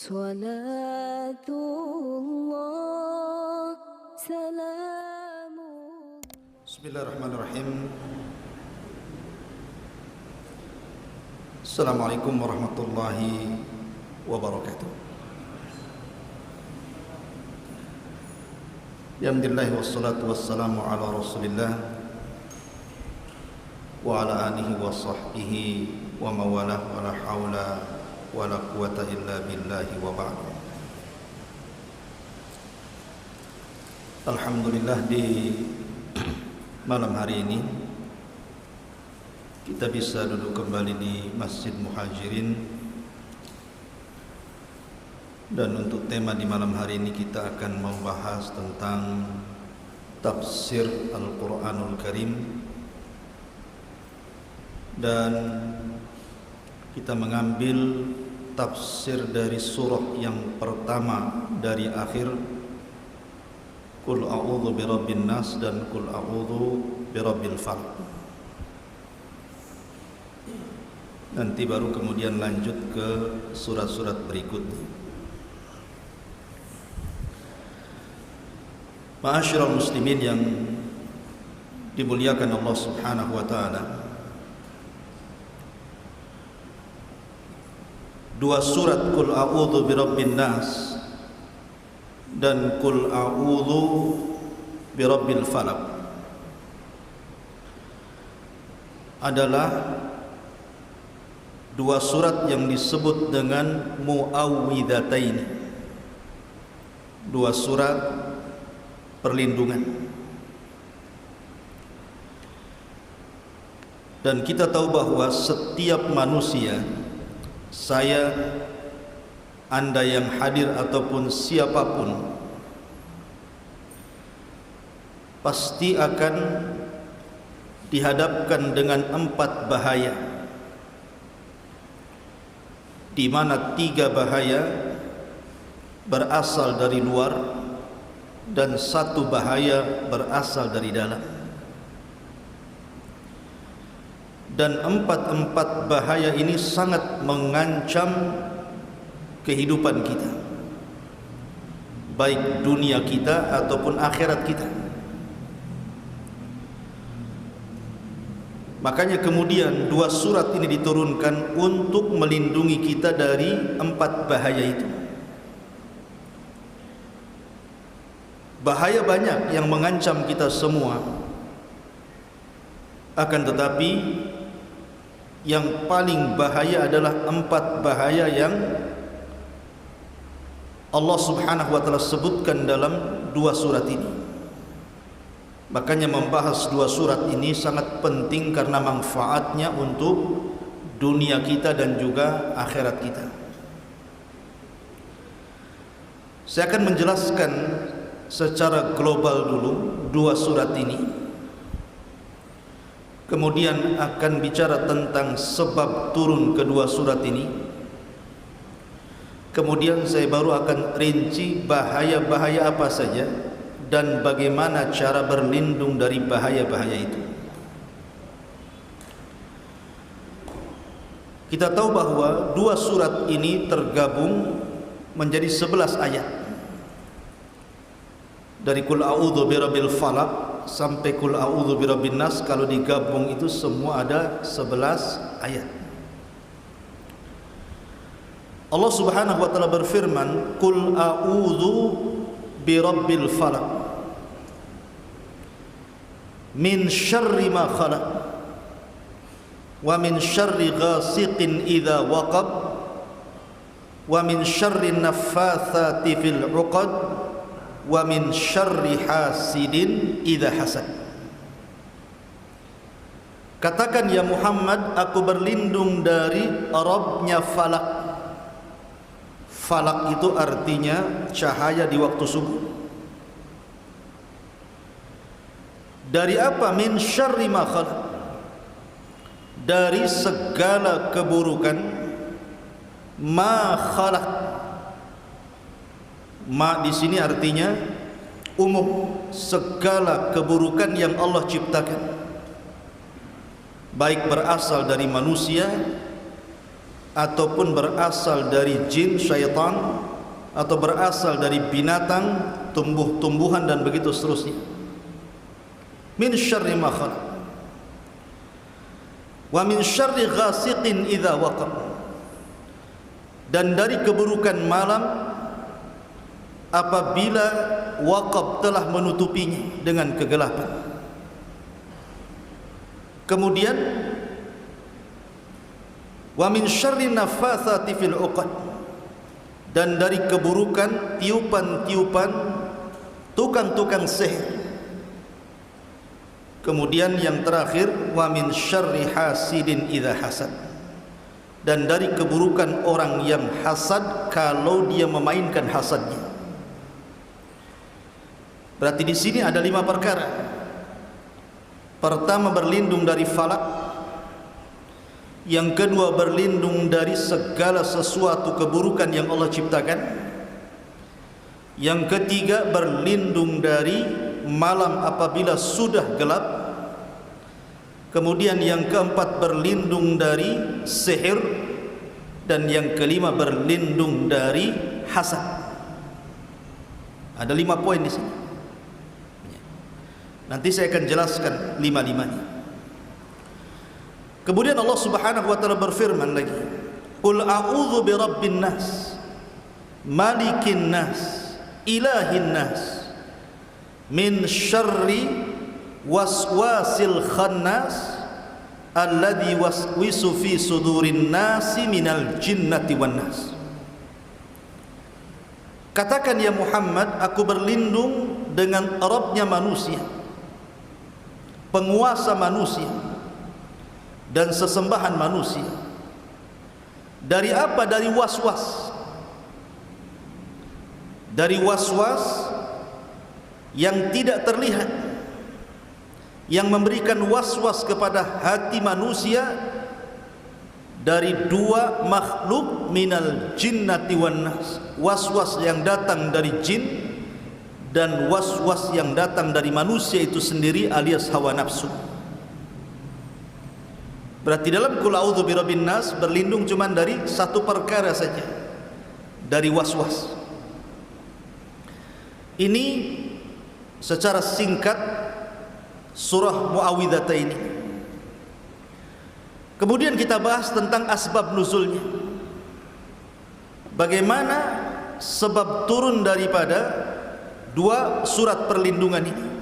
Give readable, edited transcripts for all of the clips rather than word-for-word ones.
Salatullah, salamullah. Bismillahirrahmanirrahim. Assalamualaikum warahmatullahi wabarakatuh. Alhamdulillah wassalatu wassalamu ala rasulillah wa ala alihi wa sahbihi wa mawalah wa la hawla wa la quwata illa billahi wa ba'd. Alhamdulillah, di malam hari ini kita bisa duduk kembali di Masjid Muhajirin, dan untuk tema di malam hari ini kita akan membahas tentang tafsir Al-Quranul Karim, dan kita mengambil tafsir dari surah yang pertama dari akhir, Qul a'udzu birabbin nas dan Qul a'udzu birabbil falaq. Nanti baru kemudian lanjut ke surat-surat berikutnya. Ma'asyiral muslimin yang dimuliakan Allah Subhanahu wa taala, dua surat Qul a'udzu birabbin nas dan Qul a'udzu birabbil falaq adalah dua surat yang disebut dengan muawwidzatain, dua surat perlindungan. Dan kita tahu bahwa setiap manusia, saya, Anda yang hadir ataupun siapapun, pasti akan dihadapkan dengan 4 bahaya, di mana 3 bahaya berasal dari luar dan 1 bahaya berasal dari dalam. Dan 4 bahaya ini sangat mengancam kehidupan kita, baik dunia kita ataupun akhirat kita. Makanya kemudian 2 surat ini diturunkan untuk melindungi kita dari 4 bahaya itu. Bahaya banyak yang mengancam kita semua, akan tetapi yang paling bahaya adalah 4 bahaya yang Allah Subhanahu wa taala sebutkan dalam 2 surat ini. Makanya membahas 2 surat ini sangat penting karena manfaatnya untuk dunia kita dan juga akhirat kita. Saya akan menjelaskan secara global dulu 2 surat ini, kemudian akan bicara tentang sebab turun kedua surat ini, kemudian saya baru akan rinci bahaya-bahaya apa saja dan bagaimana cara berlindung dari bahaya-bahaya itu. Kita tahu bahwa 2 surat ini tergabung menjadi 11 ayat. Dari Qul a'udzu birabbil falaq sampai Qul a'udzu birabbin nas, kalau digabung itu semua ada 11 ayat. Allah Subhanahu wa taala berfirman, Qul a'udzu birabbil falaq min syarri ma khalaq wa min syarri ghasiqin idza waqab wa min syarri naffatsati fil 'uqad wa min syarri hasidin idza hasad. Katakan ya Muhammad, aku berlindung dari Rabbnya falak. Falak itu artinya cahaya di waktu subuh. Dari apa? Min syarri ma khalaq, dari segala keburukan. Ma khalaq, ma di sini artinya umum, segala keburukan yang Allah ciptakan, baik berasal dari manusia ataupun berasal dari jin, syaitan, atau berasal dari binatang, tumbuh-tumbuhan dan begitu seterusnya. Min syarri ma khalaq wa min syarri ghasiqin idza waqab, dan dari keburukan malam apabila waqab telah menutupinya dengan kegelapan. Kemudian wa min syarri naffatsati fil 'uqad, dan dari keburukan tiupan-tiupan tukang-tukang sihir. Kemudian yang terakhir wa min syarri hasidin idza hasad, dan dari keburukan orang yang hasad kalau dia memainkan hasadnya. Berarti di sini ada 5 perkara. Pertama, berlindung dari falak. Yang kedua, berlindung dari segala sesuatu keburukan yang Allah ciptakan. Yang ketiga, berlindung dari malam apabila sudah gelap. Kemudian yang keempat, berlindung dari sihir. Dan yang kelima, berlindung dari hasad. Ada 5 poin di sini. Nanti saya akan jelaskan 5-5-nya. Kemudian Allah Subhanahu wa taala berfirman lagi, "Qul a'udzu birabbin nas, malikin nas, ilahin nas, min syarri waswasil khannas, alladzi waswisu fi sudurin nasi minal jinnati wan nas." Katakan ya Muhammad, aku berlindung dengan Rabbnya manusia, penguasa manusia dan sesembahan manusia. Dari apa? Dari waswas. Dari waswas yang tidak terlihat, yang memberikan waswas kepada hati manusia dari 2 makhluk minal jinnati wan nas. Waswas yang datang dari jin dan waswas yang datang dari manusia itu sendiri alias hawa nafsu. Berarti dalam qul a'udzu birabbin nas berlindung cuma dari 1 perkara saja, dari waswas. Ini secara singkat surah Muawwidzatain ini. Kemudian kita bahas tentang asbab nuzulnya. Bagaimana sebab turun daripada 2 surat perlindungan ini.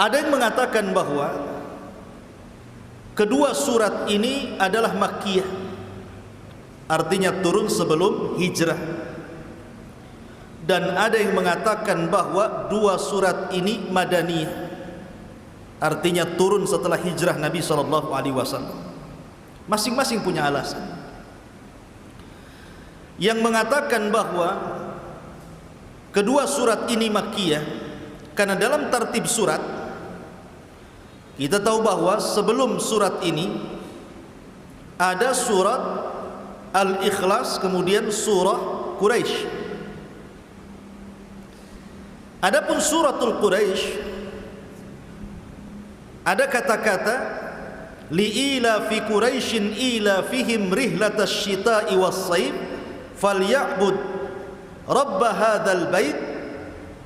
Ada yang mengatakan bahwa kedua surat ini adalah Makkiyah, artinya turun sebelum hijrah. Dan ada yang mengatakan bahwa 2 surat ini Madaniyah, artinya turun setelah hijrah Nabi SAW. Masing-masing punya alasan. Yang mengatakan bahwa kedua surat ini Makkiyah karena dalam tertib surat kita tahu bahwa sebelum surat ini ada surat Al-Ikhlas, kemudian surah Quraisy. Adapun suratul Quraisy ada kata-kata li'ila fi Quraisyin ila fihim rihlatasy syita'i was-sayf falya'bud rabb hadzal bait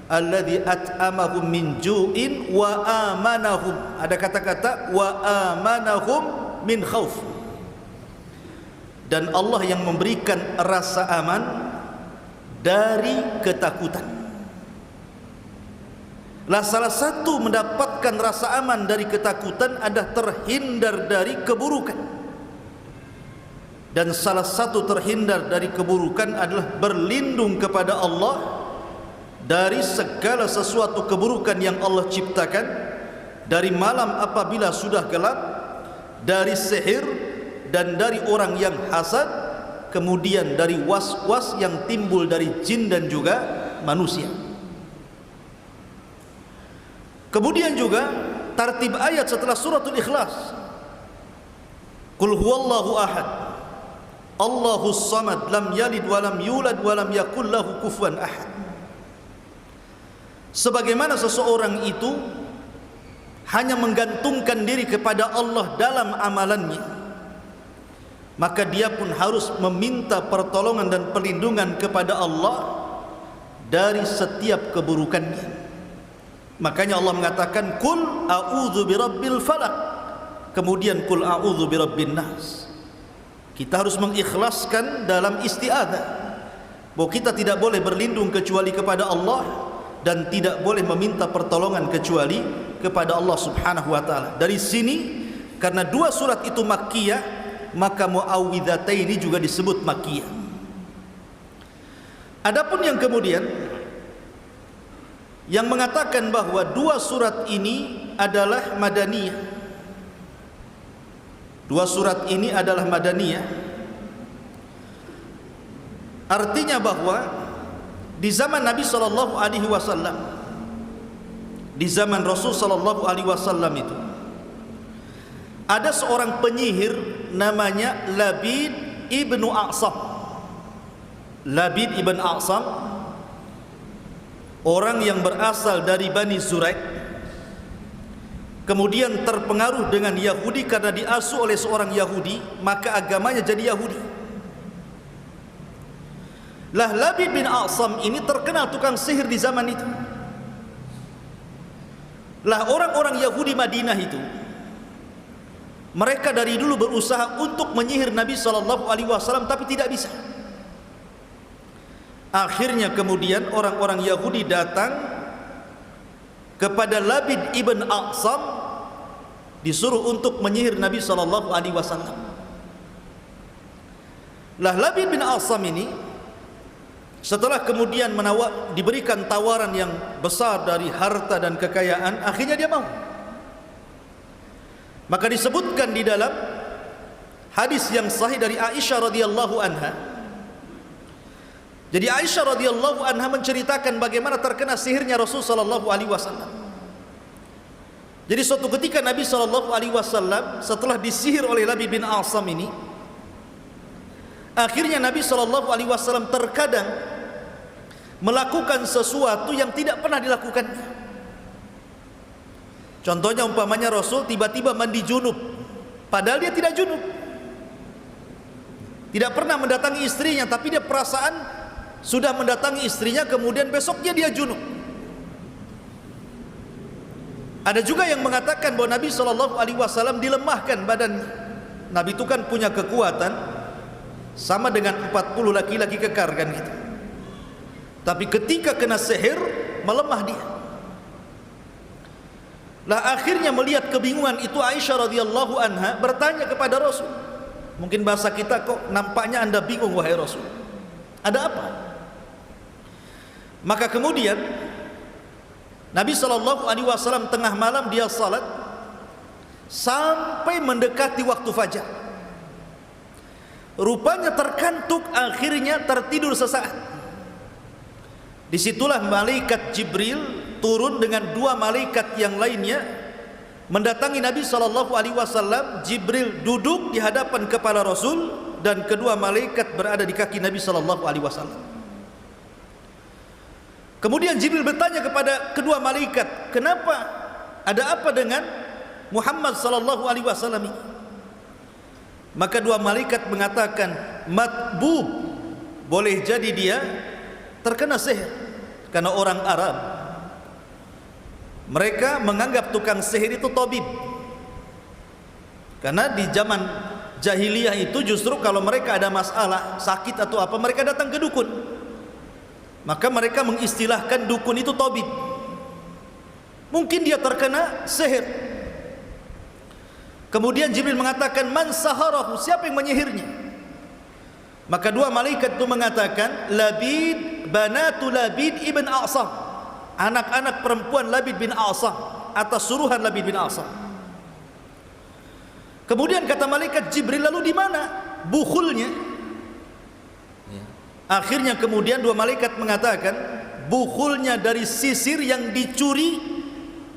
alladzi at'amahum min ju'in wa amanahum. Ada kata-kata wa amanahum min khauf. Dan Allah yang memberikan rasa aman dari ketakutan. Lah salah satu mendapatkan rasa aman dari ketakutan adalah terhindar dari keburukan. Dan salah satu terhindar dari keburukan adalah berlindung kepada Allah dari segala sesuatu keburukan yang Allah ciptakan, dari malam apabila sudah gelap, dari sihir dan dari orang yang hasad, kemudian dari was-was yang timbul dari jin dan juga manusia. Kemudian juga tartib ayat setelah suratul Ikhlas, Qul huwallahu ahad, Allahus samad, lam yalid walam yulad walam yakul lahu kufuwan ahad. Sebagaimana seseorang itu hanya menggantungkan diri kepada Allah dalam amalannya, maka dia pun harus meminta pertolongan dan perlindungan kepada Allah dari setiap keburukannya. Makanya Allah mengatakan qul a'udzu birabbil falaq, kemudian qul a'udzu birabbin nas. Kita harus mengikhlaskan dalam isti'adzah bahwa kita tidak boleh berlindung kecuali kepada Allah dan tidak boleh meminta pertolongan kecuali kepada Allah Subhanahu wa taala. Dari sini karena dua surat itu makkiyah, maka muawwidhataini juga disebut makkiyah. Adapun yang kemudian yang mengatakan bahwa dua surat ini adalah madaniyah, dua surat ini adalah madaniyah, artinya bahwa di zaman Nabi sallallahu alaihi wasallam, di zaman Rasul sallallahu alaihi wasallam itu ada seorang penyihir namanya Labid ibnu A'sam. Labid ibn A'sam, orang yang berasal dari Bani Zuraid, kemudian terpengaruh dengan Yahudi karena diasuh oleh seorang Yahudi, maka agamanya jadi Yahudi. Lah Labid bin A'sam ini terkenal tukang sihir di zaman itu. Lah orang-orang Yahudi Madinah itu, mereka dari dulu berusaha untuk menyihir Nabi SAW, tapi tidak bisa. Akhirnya kemudian orang-orang Yahudi datang kepada Labid ibn A'sam, disuruh untuk menyihir Nabi SAW. Lah Labid bin A'sam ini setelah kemudian diberikan tawaran yang besar dari harta dan kekayaan, akhirnya dia mau. Maka disebutkan di dalam hadis yang sahih dari Aisyah radhiyallahu anha. Jadi Aisyah radhiyallahu anha menceritakan bagaimana terkena sihirnya Rasul sallallahu alaihi wasallam. Jadi suatu ketika Nabi sallallahu alaihi wasallam setelah disihir oleh Labid bin A'sam ini, akhirnya Nabi sallallahu alaihi wasallam terkadang melakukan sesuatu yang tidak pernah dilakukannya. Contohnya umpamanya Rasul tiba-tiba mandi junub, padahal dia tidak junub, tidak pernah mendatangi istrinya, tapi dia perasaan sudah mendatangi istrinya, kemudian besoknya dia junub. Ada juga yang mengatakan bahwa Nabi SAW dilemahkan badannya. Nabi itu kan punya kekuatan sama dengan 40 laki-laki kekar kan gitu. Tapi ketika kena sihir melemah dia. Lah akhirnya melihat kebingungan itu, Aisyah radhiyallahu anha bertanya kepada Rasul. Mungkin bahasa kita, kok nampaknya Anda bingung wahai Rasul, ada apa? Maka kemudian Nabi SAW tengah malam dia salat sampai mendekati waktu fajar. Rupanya terkantuk, akhirnya tertidur sesaat. Disitulah malaikat Jibril turun dengan dua malaikat yang lainnya mendatangi Nabi SAW. Jibril duduk di hadapan kepala Rasul dan kedua malaikat berada di kaki Nabi SAW. Kemudian Jibril bertanya kepada kedua malaikat, kenapa, ada apa dengan Muhammad SAW ini? Maka dua malaikat mengatakan, matbub, boleh jadi dia terkena sihir. Karena orang Arab, mereka menganggap tukang sihir itu tabib. Karena di zaman jahiliyah itu justru kalau mereka ada masalah, sakit atau apa, mereka datang ke dukun. Maka mereka mengistilahkan dukun itu tabib. Mungkin dia terkena sihir. Kemudian Jibril mengatakan, man saharahu, siapa yang menyihirnya? Maka dua malaikat itu mengatakan, Labid, banatu Labid ibn A'sam, anak-anak perempuan Labid bin A'sam, atas suruhan Labid bin A'sam. Kemudian kata malaikat Jibril, lalu di mana bukhulnya? Akhirnya kemudian dua malaikat mengatakan, bukhulnya dari sisir yang dicuri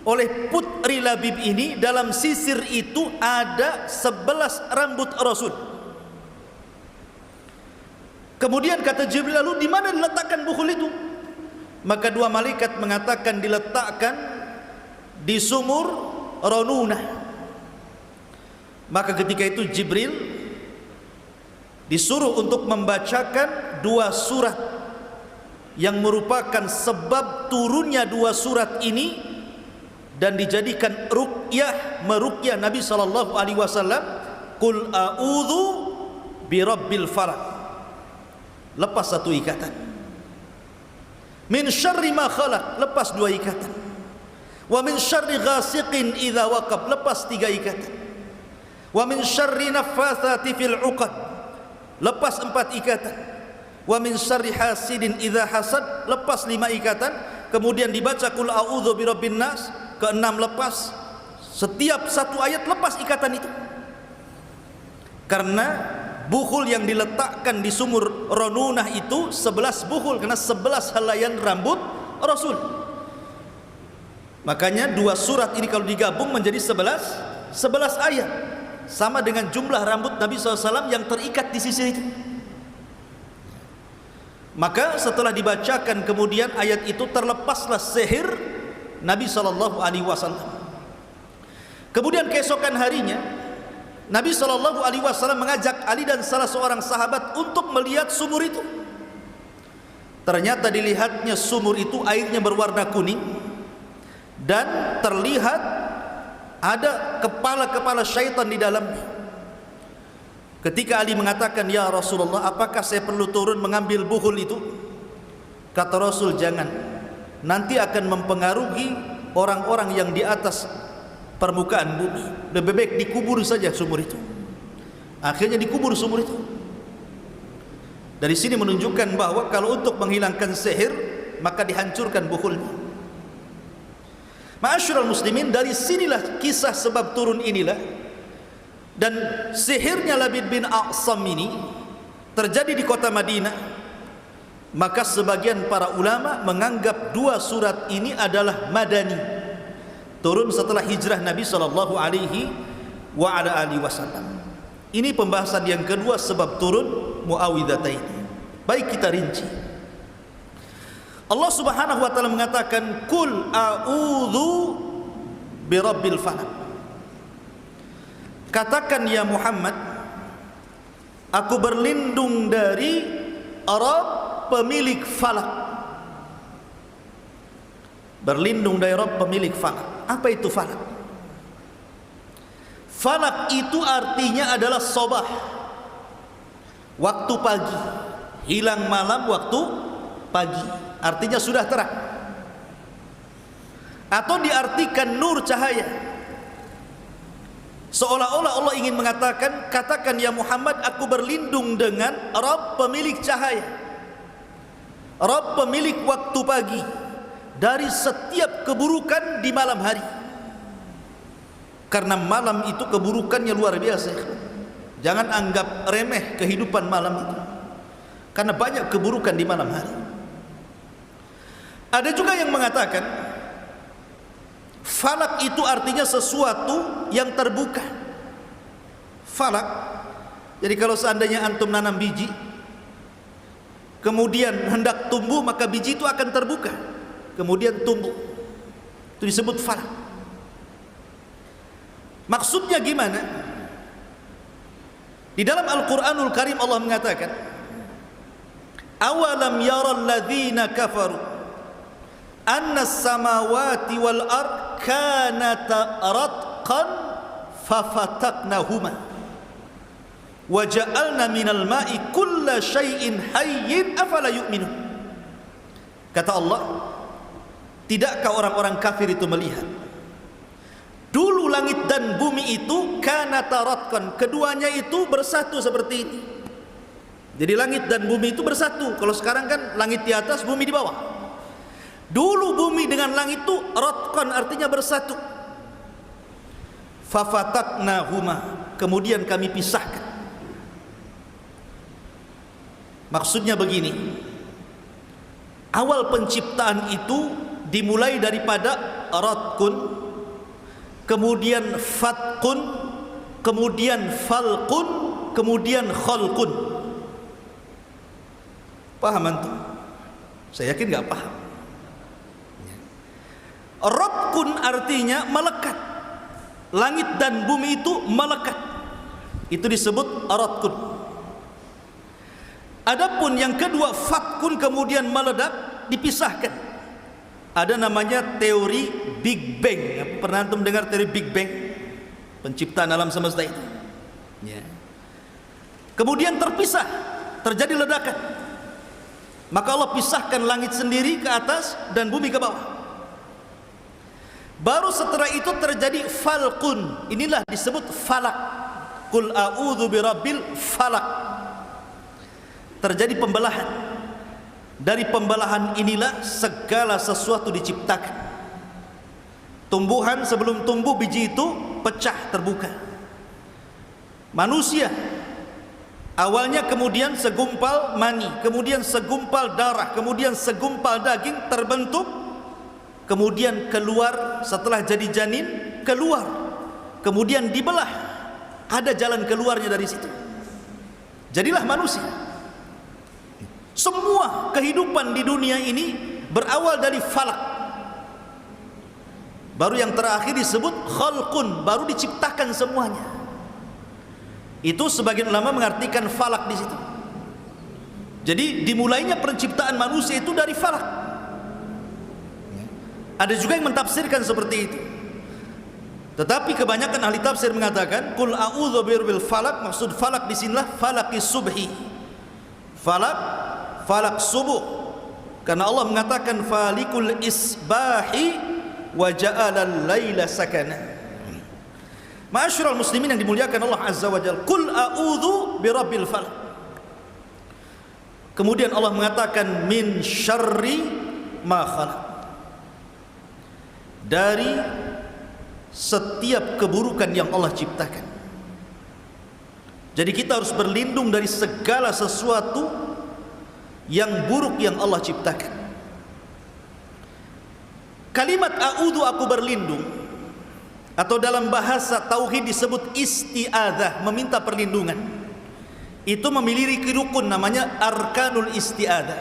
oleh putri Labib ini. Dalam sisir itu ada 11 rambut Rasul. Kemudian kata Jibril, lalu di mana diletakkan bukhul itu? Maka dua malaikat mengatakan diletakkan di sumur Ranunah. Maka ketika itu Jibril disuruh untuk membacakan dua surat yang merupakan sebab turunnya dua surat ini dan dijadikan ruqyah, meruqyah Nabi sallallahu alaihi wasallam, qul a'udzu birabbil falaq, lepas satu ikatan, min syarri ma khalaq, lepas dua ikatan, wa min syarri ghasiqin idza waqab, lepas tiga ikatan, wa min syarri naffatsati fil 'uqad, lepas empat ikatan, wa min syarri hasidin idza hasad, lepas lima ikatan, kemudian dibaca qul a'udzu birabbin nas, keenam lepas. Setiap satu ayat lepas ikatan itu, karena bukhul yang diletakkan di sumur Ronunah itu 11 bukhul, karena 11 helaian rambut Rasul. Makanya dua surat ini kalau digabung menjadi 11 ayat, sama dengan jumlah rambut Nabi SAW yang terikat di sisi itu. Maka setelah dibacakan kemudian ayat itu, terlepaslah sihir Nabi SAW. Kemudian keesokan harinya Nabi SAW mengajak Ali dan salah seorang sahabat untuk melihat sumur itu. Ternyata dilihatnya sumur itu airnya berwarna kuning dan terlihat ada kepala-kepala syaitan di dalamnya. Ketika Ali mengatakan, "Ya Rasulullah, apakah saya perlu turun mengambil bukhul itu?" Kata Rasul, "Jangan, nanti akan mempengaruhi orang-orang yang di atas permukaan bumi. Lebih baik dikubur saja sumur itu." Akhirnya dikubur sumur itu. Dari sini menunjukkan bahwa kalau untuk menghilangkan sihir maka dihancurkan bukhulnya. Ma'asyiral muslimin, dari sinilah kisah sebab turun inilah, dan sihirnya Labid bin A'sam ini terjadi di kota Madinah. Maka sebagian para ulama menganggap dua surat ini adalah madani, turun setelah hijrah Nabi sallallahu alaihi wasallam. Ini pembahasan yang kedua sebab turun Muawwidhataini. Baik, kita rinci. Allah Subhanahu wa taala mengatakan, "Qul a'udzu birabbil falaq." Katakan ya Muhammad, aku berlindung dari Rabb pemilik falak. Berlindung dari Rabb pemilik falak. Apa itu falak? Falak itu artinya adalah sobah, waktu pagi. Hilang malam waktu pagi, artinya sudah terang. Atau diartikan nur, cahaya. Seolah-olah Allah ingin mengatakan, katakan ya Muhammad, aku berlindung dengan Rabb pemilik cahaya, Rabb pemilik waktu pagi, dari setiap keburukan di malam hari. Karena malam itu keburukannya luar biasa. Jangan anggap remeh kehidupan malam itu, karena banyak keburukan di malam hari. Ada juga yang mengatakan falak itu artinya sesuatu yang terbuka. Falak, jadi kalau seandainya antum nanam biji, kemudian hendak tumbuh, maka biji itu akan terbuka, kemudian tumbuh. Itu disebut falak. Maksudnya gimana? Di dalam Al-Quranul Karim Allah mengatakan, awalam yaral ladzina kafaru anna as-samawati wal ard kanata ratqan fafataknahuma wa ja'alna minal ma'i kulla syai'in hayyin afala yu'minun. Kata Allah, tidakkah orang-orang kafir itu melihat dulu langit dan bumi itu kanata ratqan, keduanya itu bersatu seperti ini. Jadi langit dan bumi itu bersatu. Kalau sekarang kan langit di atas, bumi di bawah. Dulu bumi dengan langit itu ratqan, artinya bersatu. Fafataknahuma, kemudian kami pisahkan. Maksudnya begini, awal penciptaan itu dimulai daripada ratqun, kemudian fatqun, kemudian falqun, kemudian khalqun. Paham antum? Saya yakin gak paham. Ratqun artinya melekat. Langit dan bumi itu melekat. Itu disebut ratqun. Adapun yang kedua, fatkun kemudian meledak, dipisahkan. Ada namanya teori Big Bang. Pernah antum dengar teori Big Bang? Penciptaan alam semesta itu. Ya. Kemudian terpisah, terjadi ledakan. Maka Allah pisahkan langit sendiri ke atas dan bumi ke bawah. Baru setelah itu terjadi falqun. Inilah disebut falak. Qul a'udzu birabbil falak. Terjadi pembelahan. Dari pembelahan inilah segala sesuatu diciptakan. Tumbuhan sebelum tumbuh biji itu pecah, terbuka. Manusia awalnya kemudian segumpal mani, kemudian segumpal darah, kemudian segumpal daging terbentuk, kemudian keluar setelah jadi janin, keluar, kemudian dibelah, ada jalan keluarnya dari situ. Jadilah manusia. Semua kehidupan di dunia ini berawal dari falak. Baru yang terakhir disebut khalqun, baru diciptakan semuanya. Itu sebagian ulama mengartikan falak di situ. Jadi dimulainya penciptaan manusia itu dari falak. Ada juga yang mentafsirkan seperti itu. Tetapi kebanyakan ahli tafsir mengatakan qul a'udzu birabbil falak, maksud falak di sinilah falaqis subhi. Falak subuh. Karena Allah mengatakan falikul isbahi wa ja'alal laila sakana. Ma'asyiral muslimin yang dimuliakan Allah Azza wa Jalla, qul a'udzu birabbil falaq. Kemudian Allah mengatakan min syarri ma khalaq. Dari setiap keburukan yang Allah ciptakan. Jadi kita harus berlindung dari segala sesuatu yang buruk yang Allah ciptakan. Kalimat a'udzu, aku berlindung, atau dalam bahasa tauhid disebut isti'adzah, meminta perlindungan. Itu memiliki rukun namanya arkanul isti'adzah.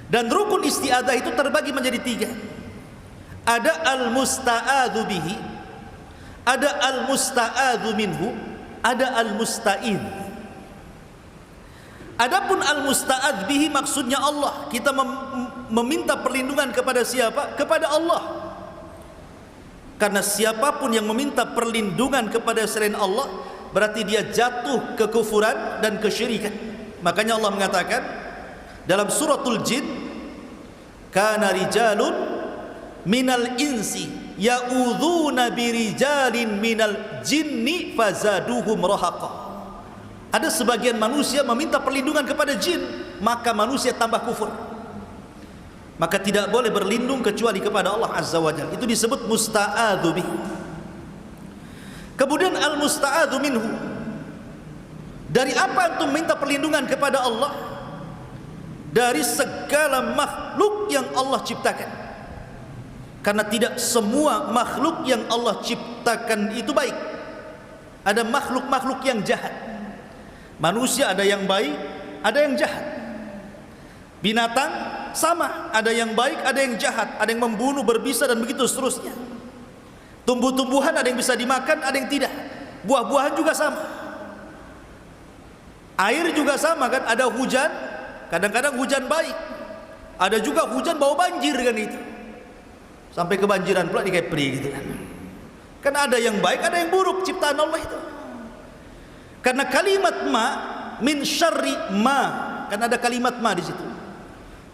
Dan rukun isti'adzah itu terbagi menjadi 3. Ada al-musta'adzu bihi, ada al-musta'adzu minhu, ada al-musta'idz. Adapun al-musta'adz bihi maksudnya Allah. Kita meminta perlindungan kepada siapa? Kepada Allah. Karena siapapun yang meminta perlindungan kepada selain Allah, berarti dia jatuh kekufuran dan kesyirikan. Makanya Allah mengatakan dalam suratul Jin, kana rijalun minal insi ya'udzuna birijalin minal jinni fazaduhum rahaqa. Ada sebagian manusia meminta perlindungan kepada jin, maka manusia tambah kufur. Maka tidak boleh berlindung kecuali kepada Allah Azza wa Jalla. Itu disebut musta'adzu bih. Kemudian al-musta'adzu minhu. Dari apa antum minta perlindungan kepada Allah? Dari segala makhluk yang Allah ciptakan. Karena tidak semua makhluk yang Allah ciptakan itu baik. Ada makhluk-makhluk yang jahat. Manusia ada yang baik, ada yang jahat. Binatang sama, ada yang baik, ada yang jahat, ada yang membunuh, berbisa dan begitu seterusnya. Tumbuh-tumbuhan ada yang bisa dimakan, ada yang tidak. Buah-buahan juga sama. Air juga sama kan, ada hujan, kadang-kadang hujan baik. Ada juga hujan bawa banjir kan itu. Sampai kebanjiran pula di Kepri gitu kan. Kan ada yang baik, ada yang buruk ciptaan Allah itu. Karena kalimat ma min syarri ma, kan ada kalimat ma di situ.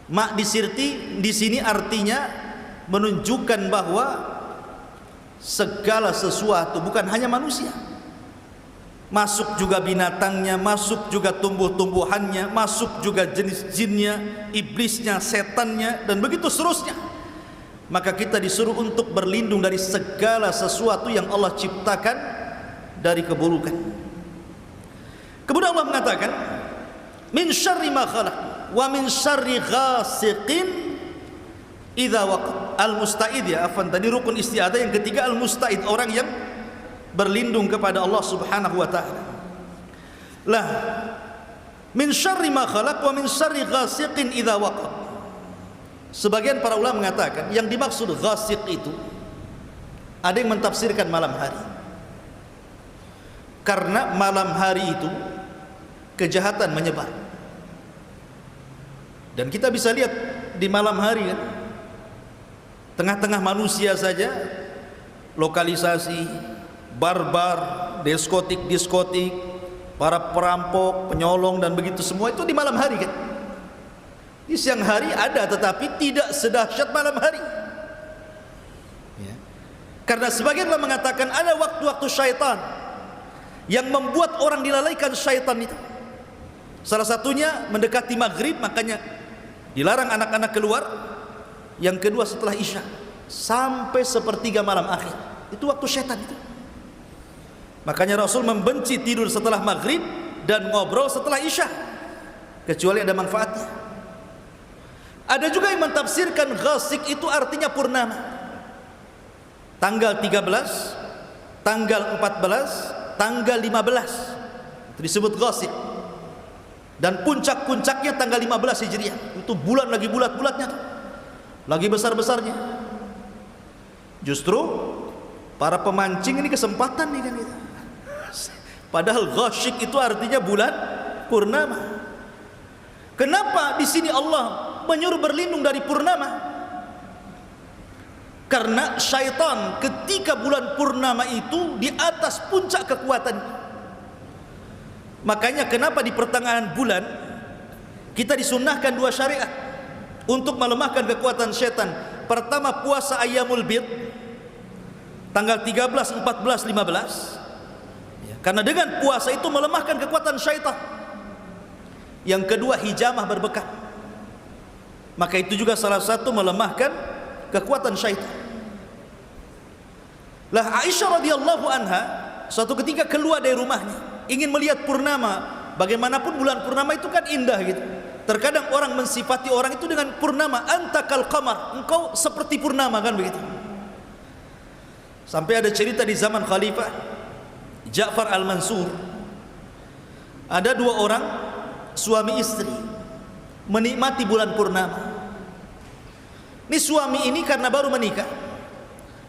Ma di sini artinya menunjukkan bahwa segala sesuatu, bukan hanya manusia. Masuk juga binatangnya, masuk juga tumbuh-tumbuhannya, masuk juga jenis jinnya, iblisnya, setannya dan begitu seterusnya. Maka kita disuruh untuk berlindung dari segala sesuatu yang Allah ciptakan dari keburukan. Kemudian Allah mengatakan min syarri ma khalaq wa min syarri ghasiqin idza waqab. Al-musta'id, ya afwan, tadi rukun isti'adzah. Yang ketiga al-musta'id, orang yang berlindung kepada Allah Subhanahu wa taala. Lah, min syarri ma khalaq wa min syarri ghasiqin idza waqab. Sebagian para ulama mengatakan yang dimaksud ghasiq itu, ada yang mentafsirkan malam hari. Karena malam hari itu kejahatan menyebar. Dan kita bisa lihat di malam hari kan, tengah-tengah manusia saja lokalisasi barbar, diskotik, para perampok, penyolong dan begitu semua itu di malam hari kan. Di siang hari ada, tetapi tidak sedahsyat malam hari. Ya. Karena sebagian orang mengatakan ada waktu-waktu syaitan yang membuat orang dilalaikan syaitan itu. Salah satunya mendekati maghrib, makanya dilarang anak-anak keluar. Yang kedua setelah isya sampai sepertiga malam akhir, itu waktu syaitan itu. Makanya Rasul membenci tidur setelah maghrib dan ngobrol setelah isya, kecuali ada manfaatnya. Ada juga yang mentafsirkan ghasik itu artinya purnama. Tanggal 13, tanggal 14, tanggal 15 itu disebut ghasik. Dan puncak-puncaknya tanggal 15 Hijriah. Itu bulan lagi bulat-bulatnya tuh, lagi besar-besarnya. Justru para pemancing ini kesempatan nih kan gitu. Padahal ghasik itu artinya bulan purnama. Kenapa di sini Allah menyuruh berlindung dari purnama? Karena syaitan ketika bulan purnama itu di atas puncak kekuatan. Makanya kenapa di pertengahan bulan kita disunnahkan dua syariat untuk melemahkan kekuatan syaitan. Pertama, puasa Ayyamul Bid tanggal 13, 14, 15 ya, karena dengan puasa itu melemahkan kekuatan syaitan. Yang kedua, hijamah berbekat, maka itu juga salah satu melemahkan kekuatan syaitan. Lah Aisyah radhiyallahu anha suatu ketika keluar dari rumahnya ingin melihat purnama. Bagaimanapun bulan purnama itu kan indah gitu. Terkadang orang mensifati orang itu dengan purnama, anta kal qamar, engkau seperti purnama kan begitu. Sampai ada cerita di zaman Khalifah Ja'far al-Mansur, ada dua orang suami istri menikmati bulan purnama. Ini suami ini karena baru menikah,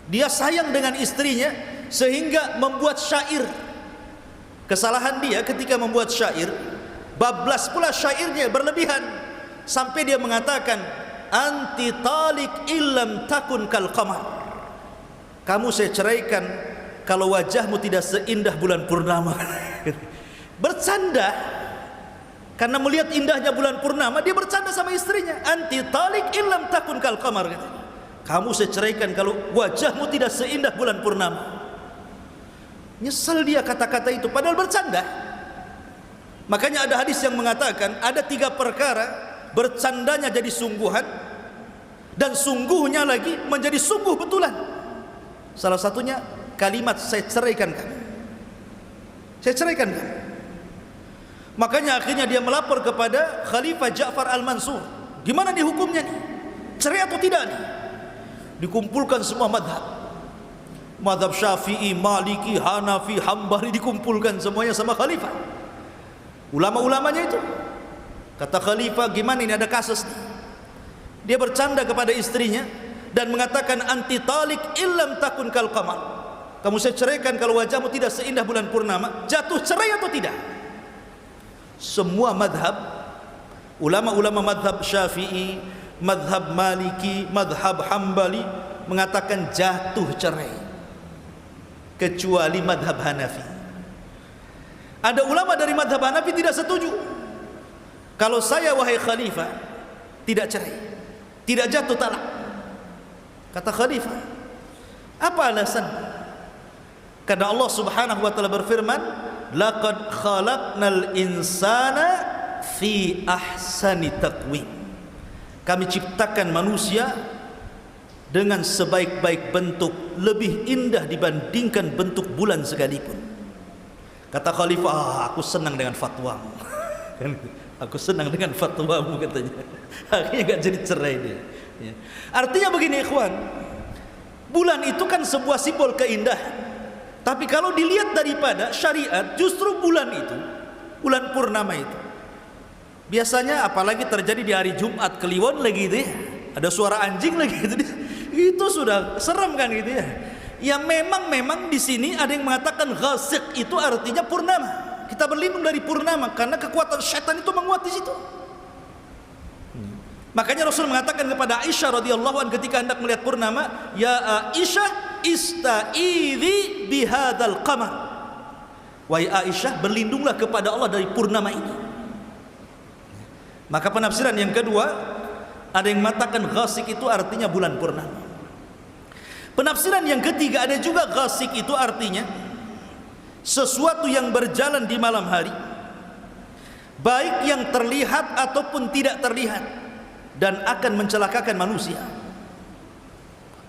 dia sayang dengan istrinya sehingga membuat syair. Kesalahan dia ketika membuat syair, bablas pula syairnya berlebihan sampai dia mengatakan, anti talik illam takun kal qamar, kamu saya ceraikan kalau wajahmu tidak seindah bulan purnama. Bercanda karena melihat indahnya bulan purnama, dia bercanda sama istrinya, anti talik illam takun kal qamar, kamu saya ceraikan kalau wajahmu tidak seindah bulan purnama. Nyesal dia kata-kata itu padahal bercanda. Makanya ada hadis yang mengatakan ada tiga perkara bercandanya jadi sungguhan dan sungguhnya lagi menjadi sungguh betulan. Salah satunya kalimat saya ceraikan kamu, saya ceraikan kamu. Makanya akhirnya dia melapor kepada Khalifah Ja'far al-Mansur, gimana nih hukumnya nih, cerai atau tidak nih. Dikumpulkan semua madhab Syafi'i, Maliki, Hanafi, Hambali, dikumpulkan semuanya sama Khalifah, ulama-ulamanya itu. Kata Khalifah, gimana ini, ada kasus nih. Dia bercanda kepada istrinya dan mengatakan, anti talik illam takun kal qamar, kamu saya ceraikan kalau wajahmu tidak seindah bulan purnama. Jatuh cerai atau tidak? Semua madhab, ulama-ulama madhab Syafi'i, madhab Maliki, madhab Hambali mengatakan jatuh cerai, kecuali madhab Hanafi. Ada ulama dari madhab Hanafi tidak setuju. Kalau saya wahai Khalifah tidak cerai, tidak jatuh talak. Kata Khalifah, apa alasan? Karena Allah Subhanahu wa taala berfirman, laqad khalaqnal insana fi ahsani taqwim. Kami ciptakan manusia dengan sebaik-baik bentuk, lebih indah dibandingkan bentuk bulan sekalipun. Kata Khalifah, aku senang dengan fatwamu. Aku senang dengan fatwamu, katanya. Akhirnya gak jadi cerai dia. Ya. Artinya begini ikhwan, bulan itu kan sebuah simbol keindahan. Tapi kalau dilihat daripada syariat, justru bulan itu, bulan purnama itu, biasanya apalagi terjadi di hari Jumat Kliwon lagi gitu ya, ada suara anjing lagi gitu, itu sudah serem kan gitu ya. Ya memang di sini ada yang mengatakan ghasik itu artinya purnama. kita berlindung dari purnama karena kekuatan syaitan itu menguat di situ. Makanya Rasul mengatakan kepada Aisyah radhiyallahu anha ketika hendak melihat purnama, "Ya Aisyah, ista'idzi bihadzal qamar." Wahai Aisyah, berlindunglah kepada Allah dari purnama ini. Maka penafsiran yang kedua, ada yang mengatakan ghasik itu artinya bulan purnama. Penafsiran yang ketiga, ada juga ghasik itu artinya sesuatu yang berjalan di malam hari, baik yang terlihat ataupun tidak terlihat, dan akan mencelakakan manusia.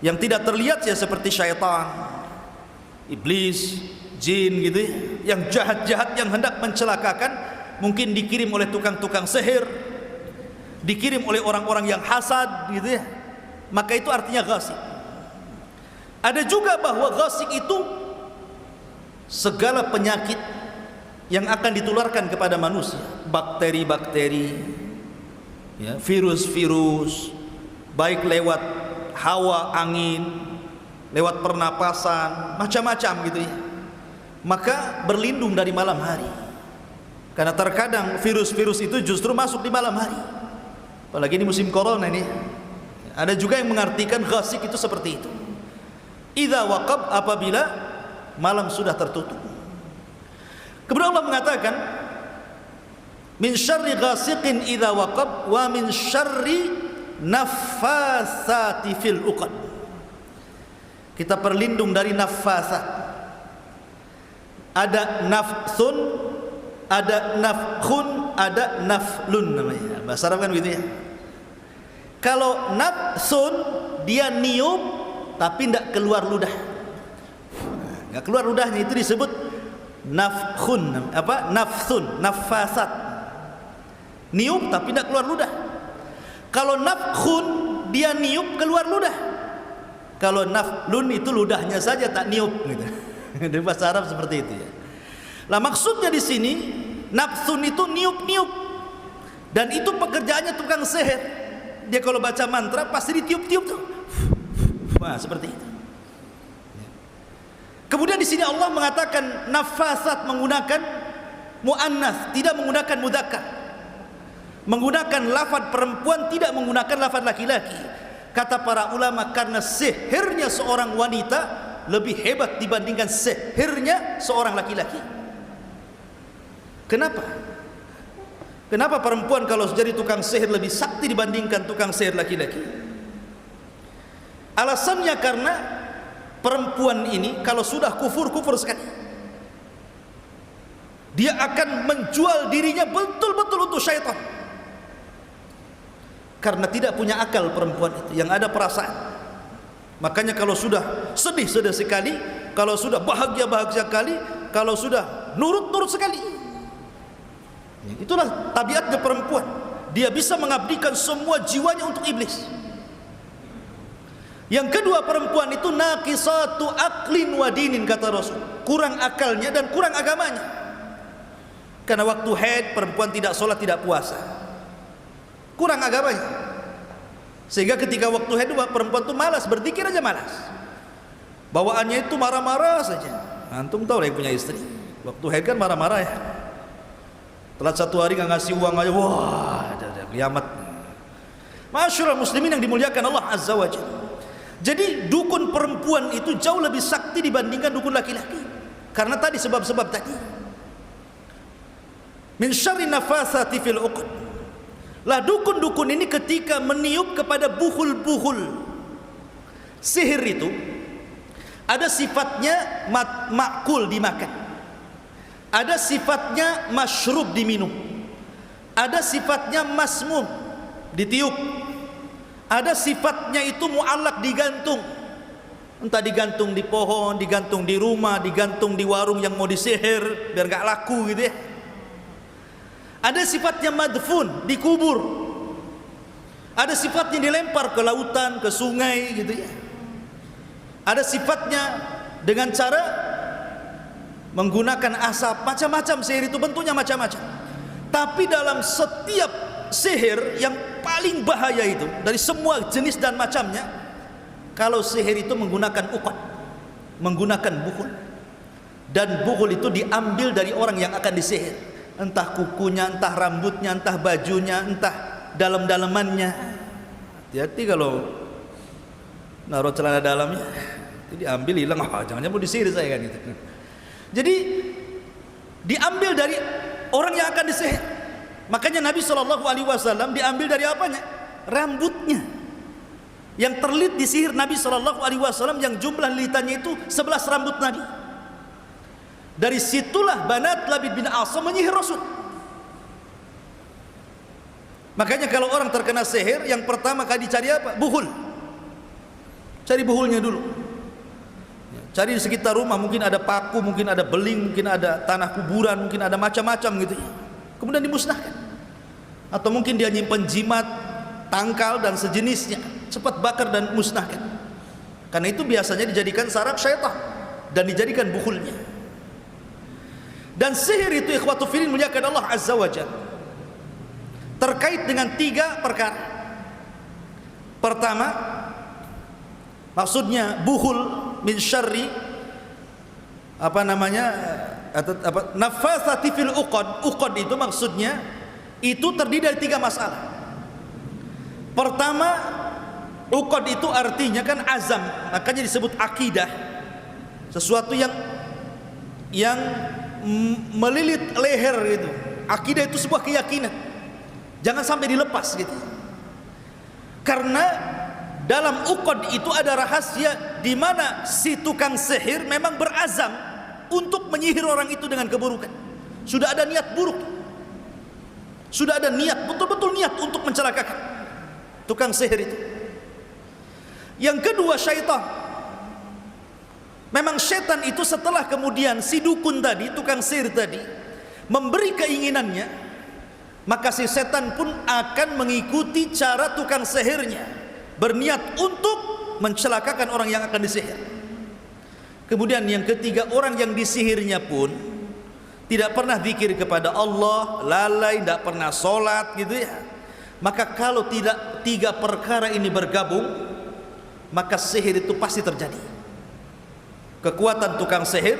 Yang tidak terlihat ya seperti syaitan, iblis, jin gitu ya, yang jahat-jahat yang hendak mencelakakan, mungkin dikirim oleh tukang-tukang sihir, dikirim oleh orang-orang yang hasad gitu ya. Maka itu artinya ghasik. Ada juga bahwa ghasik itu segala penyakit yang akan ditularkan kepada manusia, bakteri-bakteri, ya, virus-virus, baik lewat hawa, angin, lewat pernapasan, macam-macam gitu ya. Maka berlindung dari malam hari, karena terkadang virus-virus itu justru masuk di malam hari, apalagi di musim corona ini. Ada juga yang mengartikan ghasik itu seperti itu, idza waqab, apabila malam sudah tertutup. Kemudian Allah mengatakan, min syarri ghasiqin idza waqab wa min syarri naffasati fil uqad. Kita berlindung dari naffasat. Ada nafsun, ada nafkhun, ada naflun namanya. Bahasa Arab kan begitu ya. Kalau nafsun dia niup tapi tidak keluar ludah. Enggak keluar ludahnya, itu disebut nafkhun, apa? Nafsun, nafasat. Niup tapi tidak keluar ludah. Kalau nafkhun dia niup keluar ludah. Kalau naflun itu ludahnya saja tak niup gitu. Di bahasa Arab seperti itu ya. Lah maksudnya di sini nafsun itu niup-niup. Dan itu pekerjaannya tukang sihir. Dia kalau baca mantra pasti ditiup-tiup tuh. Wah, seperti itu. Kemudian di sini Allah mengatakan nafasat menggunakan muannas, tidak menggunakan mudzakkar. Menggunakan lafaz perempuan, tidak menggunakan lafaz laki-laki. Kata para ulama, karena sihirnya seorang wanita lebih hebat dibandingkan sihirnya seorang laki-laki. Kenapa? Kenapa perempuan kalau jadi tukang sihir lebih sakti dibandingkan tukang sihir laki-laki? Alasannya karena perempuan ini kalau sudah kufur sekali. Dia akan menjual dirinya betul-betul untuk syaitan. Karena tidak punya akal perempuan itu, yang ada perasaan. Makanya kalau sudah sedih sekali, kalau sudah bahagia sekali, kalau sudah nurut sekali. Itulah tabiatnya perempuan. Dia bisa mengabdikan semua jiwanya untuk iblis. Yang kedua, perempuan itu naqisatu aqlin wa dinin, kata Rasul. Kurang akalnya dan kurang agamanya. Karena waktu haid perempuan tidak sholat, tidak puasa. Kurang agamanya. Sehingga ketika waktu haid perempuan itu malas, berzikir aja malas. Bawaannya itu marah-marah saja. Antum tahu lah yang punya istri. Waktu haid kan marah-marah ya. Telat satu hari nggak ngasih uang aja, wah, ada kiamat. Masyaallah muslimin yang dimuliakan Allah Azza wa Jalla. Jadi dukun perempuan itu jauh lebih sakti dibandingkan dukun laki-laki. Karena tadi sebab-sebab tadi. Min syarri nafasati fil uqad. Lah dukun-dukun ini ketika meniup kepada buhul-buhul sihir itu, ada sifatnya makul dimakan. Ada sifatnya masyrub diminum. Ada sifatnya masmum ditiup. Ada sifatnya itu mu'allak digantung. Entah digantung di pohon, digantung di rumah, digantung di warung yang mau disihir biar gak laku gitu ya. Ada sifatnya madfun, dikubur. Ada sifatnya dilempar ke lautan, ke sungai gitu ya. Ada sifatnya dengan cara menggunakan asap, macam-macam sihir itu bentuknya macam-macam. Tapi dalam setiap sihir yang paling bahaya itu dari semua jenis dan macamnya, kalau sihir itu menggunakan uqad, menggunakan buhul. Dan bukhul itu diambil dari orang yang akan disihir, entah kukunya, entah rambutnya, entah bajunya, entah dalam-dalamannya. Hati-hati kalau naruh celana dalamnya itu diambil, hilang, jangan-jangan mau disihir saya kan gitu. Jadi diambil dari orang yang akan disihir. Makanya Nabi SAW diambil dari apanya? Rambutnya. Yang terlit di sihir Nabi SAW yang jumlah lilitannya itu 11 rambut Nabi. Dari situlah Banat Labid bin Asam menyihir Rasul. Makanya kalau orang terkena sihir, yang pertama kali dicari apa? Buhul. Cari buhulnya dulu. Cari di sekitar rumah, mungkin ada paku, mungkin ada beling, mungkin ada tanah kuburan, mungkin ada macam-macam gitu. Kemudian dimusnahkan. Atau mungkin dia nyimpen jimat, tangkal dan sejenisnya, cepat bakar dan musnahkan. Karena itu biasanya dijadikan saraf syaitan dan dijadikan buhulnya. Dan sihir itu ikhwatu fillah muliakan Allah Azza wa Jalla terkait dengan 3 perkara. Pertama, maksudnya buhul min syarri nafasati fil uqad. Uqad itu maksudnya itu terdiri dari 3 masalah. Pertama, uqad itu artinya kan azam, makanya disebut akidah. Sesuatu yang melilit leher gitu. Akidah itu sebuah keyakinan, jangan sampai dilepas gitu. Karena dalam uqad itu ada rahasia di mana si tukang sihir memang berazam untuk menyihir orang itu dengan keburukan. Sudah ada niat buruk, sudah ada niat, betul-betul niat untuk mencelakakan tukang sihir itu. Yang kedua, syaitan. Memang setan itu setelah kemudian si dukun tadi, tukang sihir tadi memberi keinginannya, maka si setan pun akan mengikuti cara tukang sihirnya, berniat untuk mencelakakan orang yang akan disihir. Kemudian yang ketiga, orang yang disihirnya pun tidak pernah zikir kepada Allah, lalai, tidak pernah sholat gitu ya. Maka kalau tidak 3 perkara ini bergabung, maka sihir itu pasti terjadi. Kekuatan tukang sihir,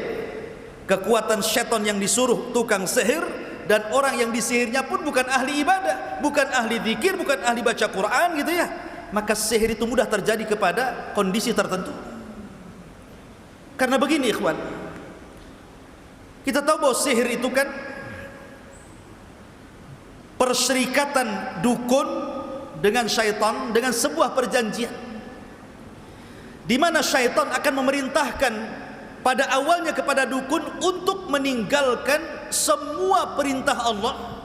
kekuatan setan yang disuruh tukang sihir, dan orang yang disihirnya pun bukan ahli ibadah, bukan ahli zikir, bukan ahli baca Quran gitu ya. Maka sihir itu mudah terjadi kepada kondisi tertentu. Karena begini ikhwan, kita tahu bahwa sihir itu kan perserikatan dukun dengan syaitan dengan sebuah perjanjian, di mana syaitan akan memerintahkan pada awalnya kepada dukun untuk meninggalkan semua perintah Allah,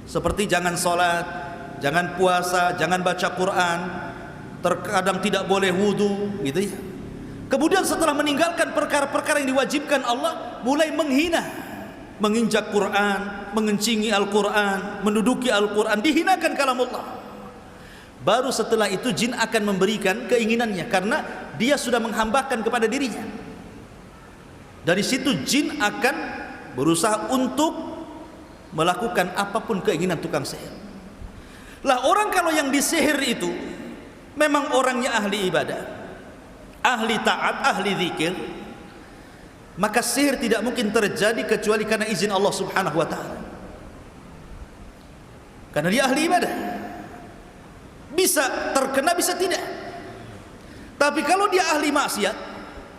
seperti jangan sholat, jangan puasa, jangan baca Quran, terkadang tidak boleh wudu gitu ya. Kemudian setelah meninggalkan perkara-perkara yang diwajibkan Allah, mulai menghina, menginjak Quran, mengencingi Al-Quran, menduduki Al-Quran, dihinakan kalam Allah. Baru setelah itu jin akan memberikan keinginannya, karena dia sudah menghambakan kepada dirinya. Dari situ jin akan berusaha untuk melakukan apapun keinginan tukang sihir. Lah orang kalau yang disihir itu memang orangnya ahli ibadah, ahli taat, ahli zikir, maka sihir tidak mungkin terjadi kecuali karena izin Allah Subhanahu wa taala. Karena dia ahli ibadah. Bisa terkena, bisa tidak. Tapi kalau dia ahli maksiat,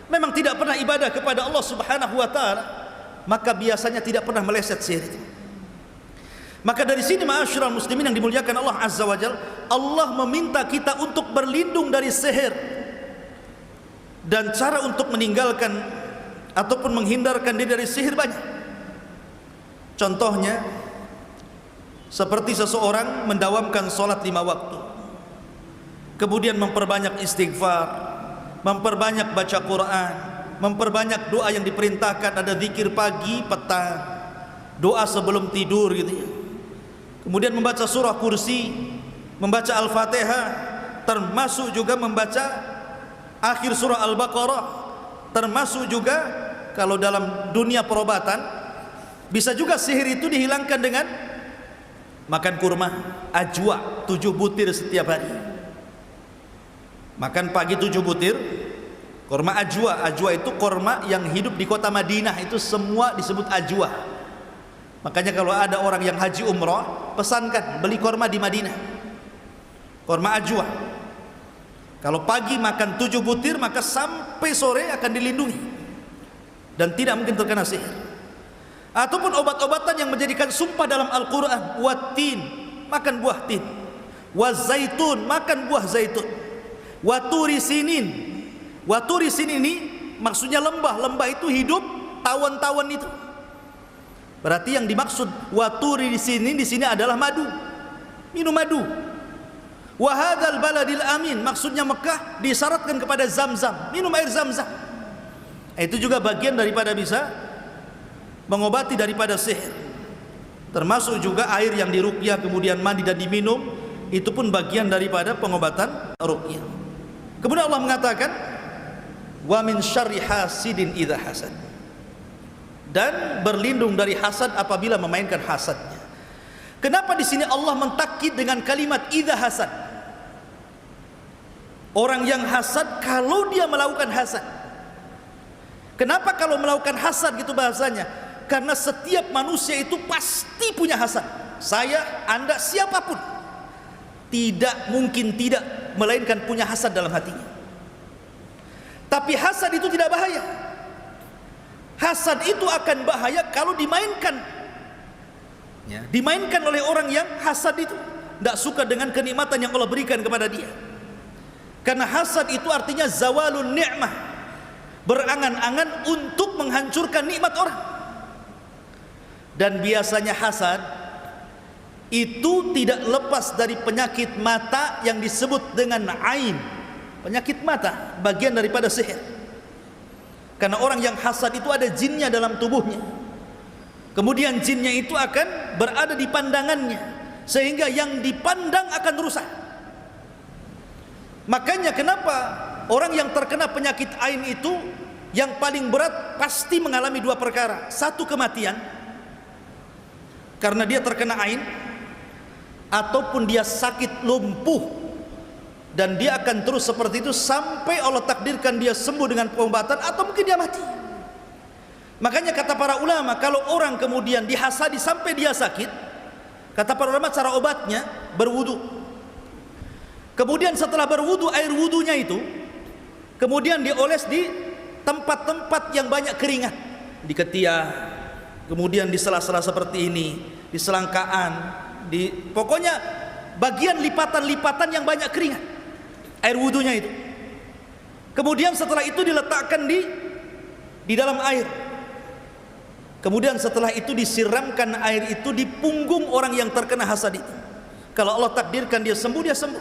memang tidak pernah ibadah kepada Allah Subhanahu wa taala, maka biasanya tidak pernah meleset sihir itu. Maka dari sini ma'asyiral muslimin yang dimuliakan Allah Azza wa Jalla, Allah meminta kita untuk berlindung dari sihir. Dan cara untuk meninggalkan ataupun menghindarkan diri dari sihir banyak. Contohnya seperti seseorang mendawamkan sholat 5 waktu, kemudian memperbanyak istighfar, memperbanyak baca Quran, memperbanyak doa yang diperintahkan, ada zikir pagi, petang, doa sebelum tidur gitu ya. Kemudian membaca surah kursi, membaca Al-Fatihah, termasuk juga membaca akhir surah Al-Baqarah, termasuk juga kalau dalam dunia perobatan bisa juga sihir itu dihilangkan dengan makan kurma ajwa 7 butir setiap hari. Makan pagi 7 butir, Korma ajwa. Ajwa itu korma yang hidup di kota Madinah, itu semua disebut ajwa. Makanya kalau ada orang yang haji umrah, pesankan beli korma di Madinah. Korma ajwa. Kalau pagi makan 7 butir, maka sampai sore akan dilindungi dan tidak mungkin terkena sihir. Ataupun obat-obatan yang menjadikan sumpah dalam Al-Quran. Watin, makan buah tin. Wazaitun, makan buah zaitun. Waturi sinin. Waturi sinin ini maksudnya lembah. Lembah itu hidup tawon-tawon itu. Berarti yang dimaksud waturi sinin di sini adalah madu. Minum madu. Wahadal baladil amin, maksudnya Mekah disyaratkan kepada Zam-Zam, minum air Zam-Zam. Itu juga bagian daripada bisa mengobati daripada sihir. Termasuk juga air yang diruqyah kemudian mandi dan diminum, itu pun bagian daripada pengobatan ruqyah. Kemudian Allah mengatakan, wa min syarri hasidin idza hasad, dan berlindung dari hasad apabila memainkan hasadnya. Kenapa di sini Allah mentakkid dengan kalimat idza hasad? Orang yang hasad kalau dia melakukan hasad. Kenapa kalau melakukan hasad gitu bahasanya? Karena setiap manusia itu pasti punya hasad. Saya, Anda, siapapun tidak mungkin tidak melainkan punya hasad dalam hatinya. Tapi hasad itu tidak bahaya. Hasad itu akan bahaya kalau dimainkan. Ya, dimainkan oleh orang yang hasad itu, tidak suka dengan kenikmatan yang Allah berikan kepada dia. Karena hasad itu artinya zawalun ni'mah, berangan-angan untuk menghancurkan nikmat orang. Dan biasanya hasad itu tidak lepas dari penyakit mata yang disebut dengan ain. Penyakit mata bagian daripada sihir. Karena orang yang hasad itu ada jinnya dalam tubuhnya. Kemudian jinnya itu akan berada di pandangannya, sehingga yang dipandang akan rusak. Makanya kenapa orang yang terkena penyakit ain itu yang paling berat pasti mengalami 2 perkara. 1, kematian karena dia terkena ain, ataupun dia sakit lumpuh dan dia akan terus seperti itu sampai Allah takdirkan dia sembuh dengan pengobatan, atau mungkin dia mati. Makanya kata para ulama, kalau orang kemudian dihasadi sampai dia sakit, kata para ulama cara obatnya berwudu. Kemudian setelah berwudu, air wudunya itu kemudian dioles di tempat-tempat yang banyak keringat, di ketiak, kemudian di sela-sela seperti ini, di selangkaan, di pokoknya bagian lipatan-lipatan yang banyak keringat, air wudunya itu. Kemudian setelah itu diletakkan di dalam air. Kemudian setelah itu disiramkan air itu di punggung orang yang terkena hasad itu. Kalau Allah takdirkan dia sembuh, dia sembuh.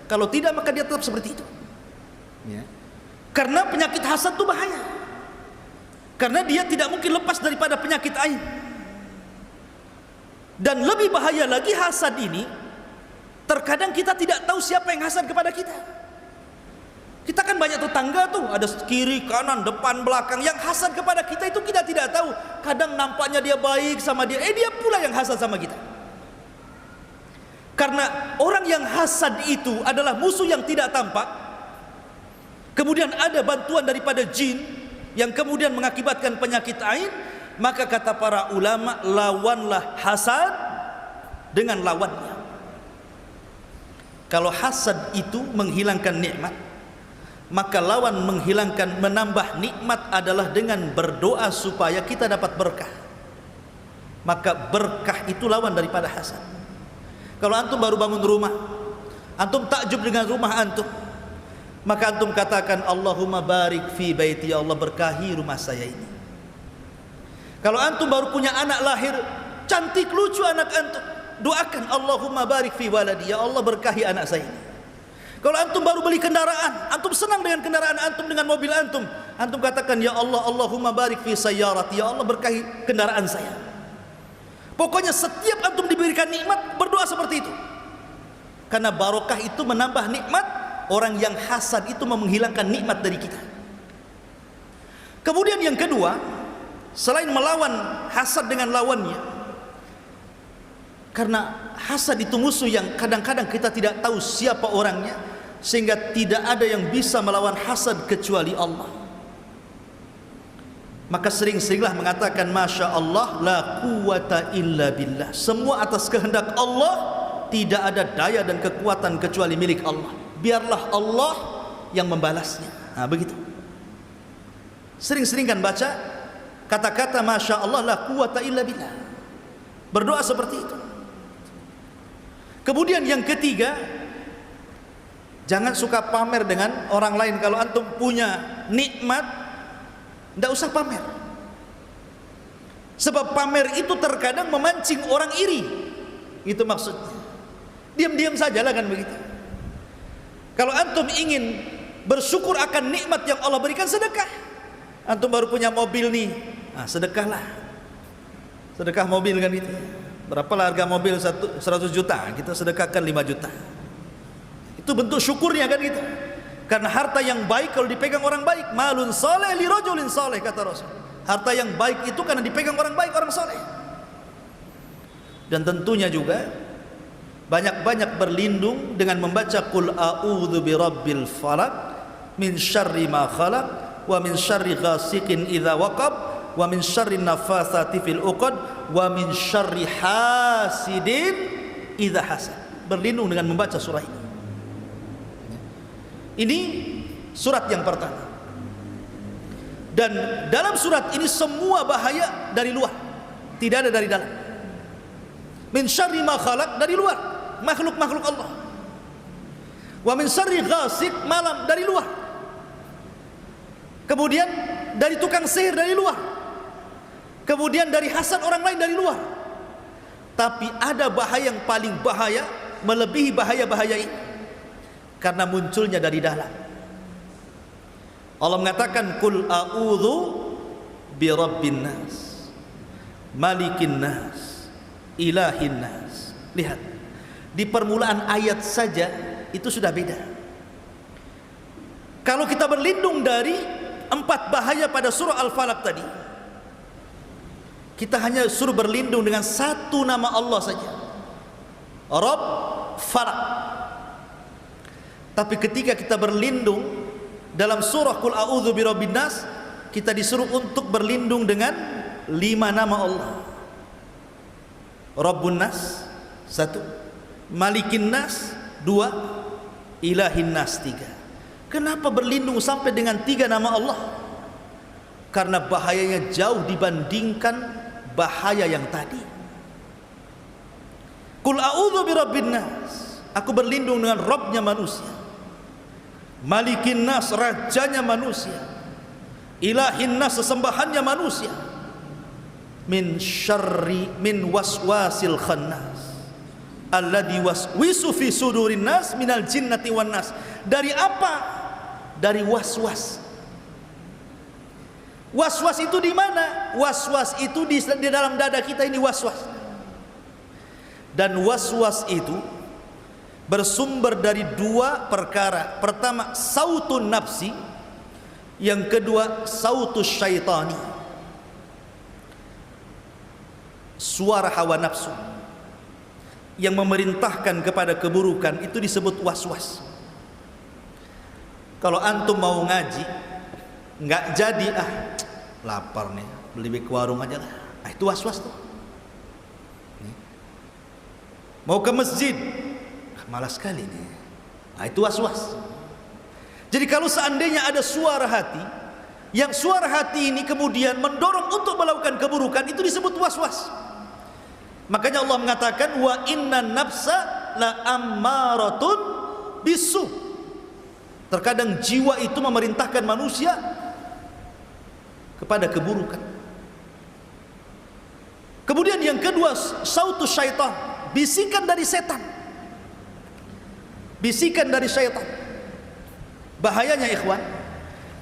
Kalau tidak, maka dia tetap seperti itu. Ya. Karena penyakit hasad itu bahaya. Karena dia tidak mungkin lepas daripada penyakit ain. Dan lebih bahaya lagi, hasad ini terkadang kita tidak tahu siapa yang hasad kepada kita. Kita kan banyak tetangga tuh, ada kiri, kanan, depan, belakang yang hasad kepada kita, itu kita tidak tahu. Kadang nampaknya dia baik sama dia, dia pula yang hasad sama kita. Karena orang yang hasad itu adalah musuh yang tidak tampak. Kemudian ada bantuan daripada jin yang kemudian mengakibatkan penyakit ain. Maka kata para ulama, lawanlah hasad dengan lawannya. Kalau hasad itu menghilangkan nikmat, maka lawan menghilangkan, menambah nikmat adalah dengan berdoa supaya kita dapat berkah. Maka berkah itu lawan daripada hasad. Kalau antum baru bangun rumah, antum takjub dengan rumah antum, maka antum katakan, Allahumma barik fi baiti, ya Allah berkahi rumah saya ini. Kalau antum baru punya anak lahir, cantik lucu anak antum, doakan Allahumma barik fi waladi, ya Allah berkahi anak saya ini. Kalau antum baru beli kendaraan, antum senang dengan kendaraan antum, dengan mobil antum, antum katakan, ya Allah, Allahumma barik fi sayyarati, ya Allah berkahi kendaraan saya. Pokoknya setiap antum diberikan nikmat, berdoa seperti itu. Karena barokah itu menambah nikmat. Orang yang hasad itu menghilangkan nikmat dari kita. Kemudian yang kedua, selain melawan hasad dengan lawannya, karena hasad itu musuh yang kadang-kadang kita tidak tahu siapa orangnya, sehingga tidak ada yang bisa melawan hasad kecuali Allah. Maka sering-seringlah mengatakan Masya Allah la quwata illa billah. Semua atas kehendak Allah, tidak ada daya dan kekuatan kecuali milik Allah. Biarlah Allah yang membalasnya. Nah, begitu. Sering-sering kan baca kata-kata Masya Allah la quwata illa billah. Berdoa seperti itu. Kemudian yang ketiga, jangan suka pamer dengan orang lain. Kalau antum punya nikmat, tidak usah pamer. Sebab pamer itu terkadang memancing orang iri. Itu maksudnya. Diam-diam sajalah kan begitu. Kalau antum ingin bersyukur akan nikmat yang Allah berikan, sedekah. Antum baru punya mobil nih, nah, sedekahlah. Sedekah mobil kan itu. Berapalah harga mobil 100 juta, kita sedekahkan 5 juta. Itu bentuk syukurnya kan gitu. Karena harta yang baik kalau dipegang orang baik, malun saleh li rajulin saleh, kata Rasul. Harta yang baik itu karena dipegang orang baik, orang saleh. Dan tentunya juga banyak-banyak berlindung dengan membaca qul a'udzu birabbil falaq min syarri ma khalaq wa min syarri ghasiqin idza waqab wa min syarri nafatsati fil 'uqad wa min syarri hasidin idza hasad. Berlindung dengan membaca surah ini. Ini surat yang pertama. Dan dalam surat ini semua bahaya dari luar, tidak ada dari dalam. Min syarri ma khalaq, dari luar, makhluk-makhluk Allah. Wa min syarri ghasiq, malam, dari luar. Kemudian dari tukang sihir, dari luar. Kemudian dari hasad orang lain, dari luar. Tapi ada bahaya yang paling bahaya, melebihi bahaya-bahaya ini, karena munculnya dari dalam. Allah mengatakan qul a'udzu birabbin nas malikin nas ilahin nas. Lihat, di permulaan ayat saja itu sudah beda. Kalau kita berlindung dari 4 bahaya pada surah Al-Falaq tadi, kita hanya suruh berlindung dengan 1 nama Allah saja, Rabb, Falaq. Tapi ketika kita berlindung dalam surah Qul a'udzu birabbin nas, kita disuruh untuk berlindung dengan 5 nama Allah. Rabbun nas 1, Malikin nas 2, Ilahin nas 3. Kenapa berlindung sampai dengan 3 nama Allah? Karena bahayanya jauh dibandingkan bahaya yang tadi. Qul a'udzu birabbin nas, aku berlindung dengan Rabbnya manusia. Malikin nas, rajanya manusia. Ilahin nas, sesembahannya manusia. Min waswasil khannas alladzi waswisu fi sudurin nas minal jinnati wan nas. Dari apa? Dari waswas. Waswas itu di mana? Waswas itu di dalam dada kita ini, waswas. Dan waswas itu bersumber dari 2 perkara. Pertama, sautun nafsi. Yang kedua, sautus syaitani, suara hawa nafsu yang memerintahkan kepada keburukan. Itu disebut waswas. Kalau antum mau ngaji nggak jadi, lapar nih, beli ke warung aja lah, itu waswas tuh. Mau ke masjid, malas sekali nih, itu waswas. Jadi kalau seandainya ada suara hati, yang suara hati ini kemudian mendorong untuk melakukan keburukan, itu disebut waswas. Makanya Allah mengatakan wa inna nafsa la ammaratun bisu. Terkadang jiwa itu memerintahkan manusia kepada keburukan. Kemudian yang kedua, sautus syaitan, bisikan dari setan. Bisikan dari syaitan. Bahayanya ikhwan,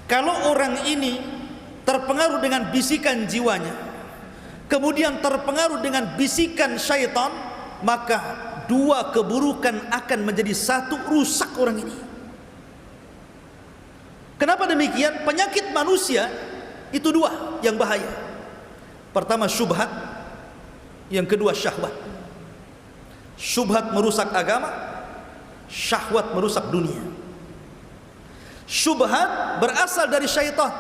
kalau orang ini terpengaruh dengan bisikan jiwanya, kemudian terpengaruh dengan bisikan syaitan, maka 2 keburukan akan menjadi 1, rusak orang ini. Kenapa demikian? Penyakit manusia itu 2 yang bahaya. Pertama syubhat, yang kedua syahwat. Syubhat merusak agama, syahwat merusak dunia. Syubhat berasal dari syaitan,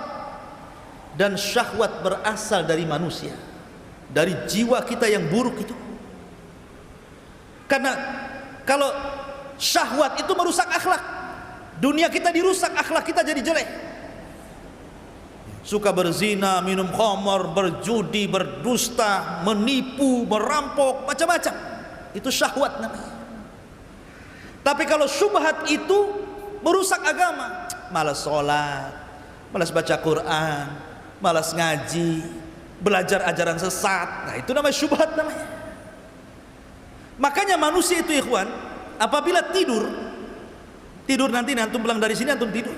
dan syahwat berasal dari manusia, dari jiwa kita yang buruk itu. Karena kalau syahwat itu merusak akhlak, dunia kita dirusak, akhlak kita jadi jelek. Suka berzina, minum khamar, berjudi, berdusta, menipu, merampok, macam-macam. Itu syahwat namanya. Tapi kalau syubhat itu merusak agama, malas sholat, malas baca Quran, malas ngaji, belajar ajaran sesat, nah itu namanya syubhat namanya. Makanya manusia itu ikhwan, apabila tidur nanti antum pulang dari sini antum tidur,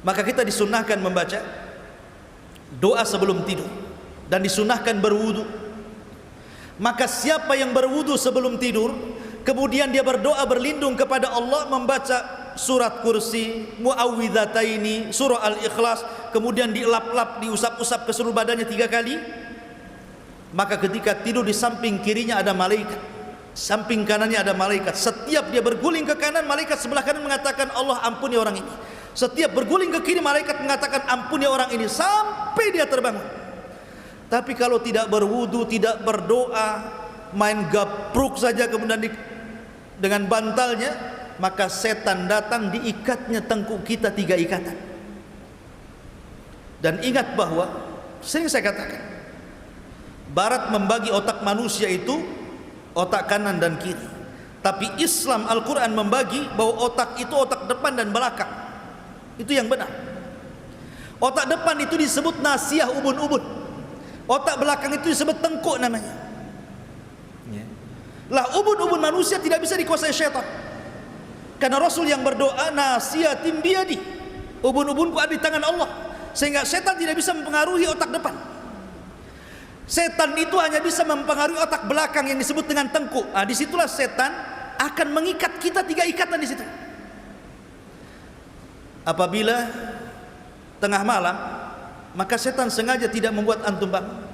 maka kita disunnahkan membaca doa sebelum tidur, dan disunnahkan berwudu. Maka siapa yang berwudu sebelum tidur, kemudian dia berdoa berlindung kepada Allah, membaca surat kursi, muawwidhataini, surah al-ikhlas, kemudian dielap-lap, diusap-usap ke seluruh badannya 3 kali, maka ketika tidur di samping kirinya ada malaikat, samping kanannya ada malaikat. Setiap dia berguling ke kanan, malaikat sebelah kanan mengatakan Allah ampuni orang ini. Setiap berguling ke kiri, malaikat mengatakan ampuni orang ini, sampai dia terbangun. Tapi kalau tidak berwudu, tidak berdoa, main gapruk saja kemudian dengan bantalnya, maka setan datang, diikatnya tengkuk kita 3 ikatan. Dan ingat bahwa sering saya katakan, Barat membagi otak manusia itu otak kanan dan kiri, tapi Islam Al-Quran membagi bahwa otak itu otak depan dan belakang. Itu yang benar. Otak depan itu disebut nasiyah ubun-ubun, otak belakang itu disebut tengkuk namanya. Lah ubun-ubun manusia tidak bisa dikuasai syaitan, karena Rasul yang berdoa nasiyatim biyadi, ubun-ubunku ada di tangan Allah, sehingga setan tidak bisa mempengaruhi otak depan. Setan itu hanya bisa mempengaruhi otak belakang yang disebut dengan tengkuk. Nah, disitulah setan akan mengikat kita 3 ikatan di situ. Apabila tengah malam, maka setan sengaja tidak membuat antum bangun.